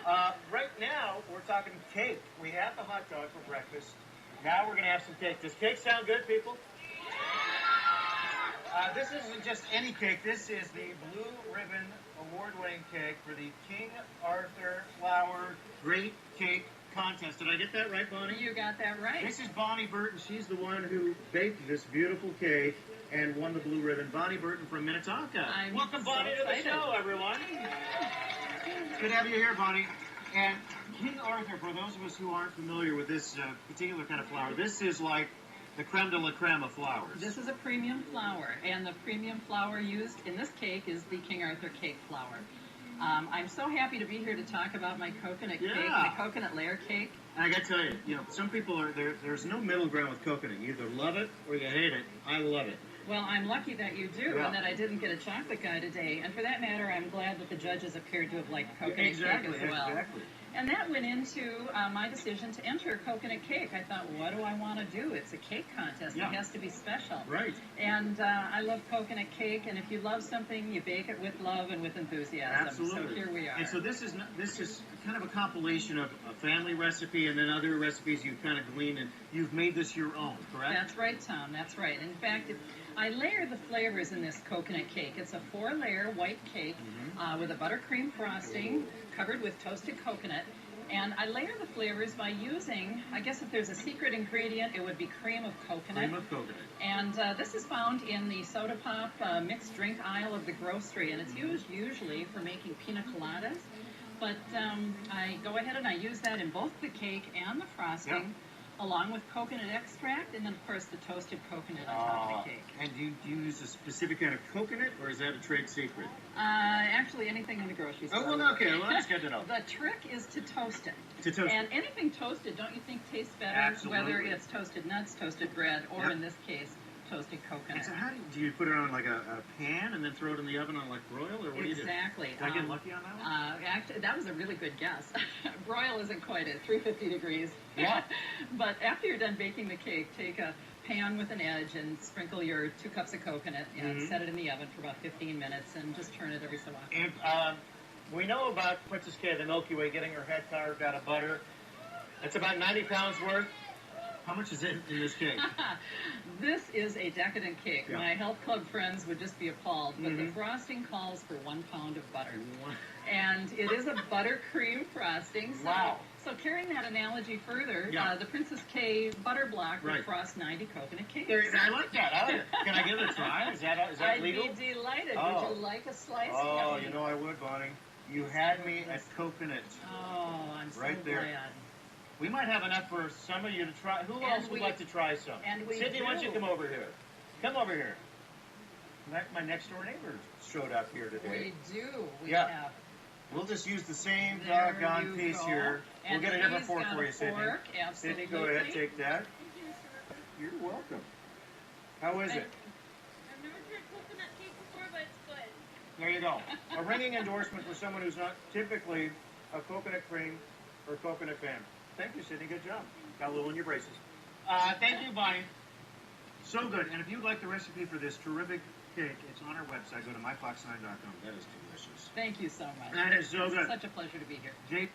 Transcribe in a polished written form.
Right now, we're talking cake. We had the hot dog for breakfast. Now we're going to have some cake. Does cake sound good, people? This isn't just any cake. This is the Blue Ribbon Award-winning cake for the King Arthur Flour Great Cake Contest. Did I get that right, Bonnie? You got that right. This is Bonnie Burton. She's the one who baked this beautiful cake and won the Blue Ribbon. Bonnie Burton from Minnetonka. Welcome, Bonnie, to the show, everyone. Good to have you here, Bonnie. And King Arthur, for those of us who aren't familiar with this particular kind of flour, this is like the creme de la creme of flours. This is a premium flour, and the premium flour used in this cake is the King Arthur cake flour. I'm so happy to be here to talk about my coconut cake, my coconut layer cake. And I got to tell you, some people are there's no middle ground with coconut. You either love it or you hate it. I love it. Well, I'm lucky that you do, and that I didn't get a chocolate guy today. And for that matter, I'm glad that the judges appeared to have liked coconut cake as well. Exactly. And that went into my decision to enter coconut cake. I thought, what do I want to do? It's a cake contest. Yeah. It has to be special. Right. And I love coconut cake, and if you love something, you bake it with love and with enthusiasm. Absolutely. So here we are. And so this is kind of a compilation of a family recipe and then other recipes you've kind of gleaned, and you've made this your own, correct? That's right, Tom. That's right. In fact, I layer the flavors in this coconut cake. It's a 4-layer white cake with a buttercream frosting covered with toasted coconut. And I layer the flavors by using, I guess if there's a secret ingredient, it would be cream of coconut. Cream of coconut. And this is found in the soda pop mixed drink aisle of the grocery, and it's used usually for making pina coladas. But I go ahead and I use that in both the cake and the frosting, along with coconut extract, and then, of course, the toasted coconut on top of the cake. And do you use a specific kind of coconut, or is that a trade secret? Actually, anything in the grocery store. Oh, well, okay. Well, that's good to know. The trick is to toast it. To toast And it. anything toasted, don't you think tastes better? Absolutely. Whether it's toasted nuts, toasted bread, or in this case, toasted coconut. And so how do you put it on like a pan and then throw it in the oven on like broil, or what do you do? Exactly. Did I get lucky on that one? Actually, that was a really good guess. Broil isn't quite at 350 degrees. Yeah. But after you're done baking the cake, take a pan with an edge and sprinkle your 2 cups of coconut and set it in the oven for about 15 minutes and just turn it every so often. And we know about Princess Kay of the Milky Way getting her head carved out of butter. It's about 90 pounds worth. How much is in this cake? This is a decadent cake. Yeah. My health club friends would just be appalled, but the frosting calls for 1 pound of butter. What? And it is a buttercream frosting. So, Wow. So carrying that analogy further, the Princess Kay butter block would frost 90 coconut cakes. I like that. I like it. Can I give it a try? Is that legal? I'd be delighted. Oh. Would you like a slice? Oh, you know I would, Bonnie. You had me at coconut. Oh, I'm so right there. glad. We might have enough for some of you to try. Who else would like to try some? Sydney, why don't you come over here? Come over here. My next door neighbor showed up here today. We do. We have. We'll just use the same doggone piece here. We'll get a different fork for you, Sydney. Absolutely. Sydney, go ahead, take that. You're welcome. How is it? I've never tried coconut cake before, but it's good. There you go. A ringing endorsement for someone who's not typically a coconut cream or coconut fan. Thank you, Sydney. Good job. Got a little in your braces. Thank you, Bonnie. So good. And if you'd like the recipe for this terrific cake, it's on our website. Go to myfox9.com. That is delicious. Thank you so much. That is so good. It's such a pleasure to be here. Jake.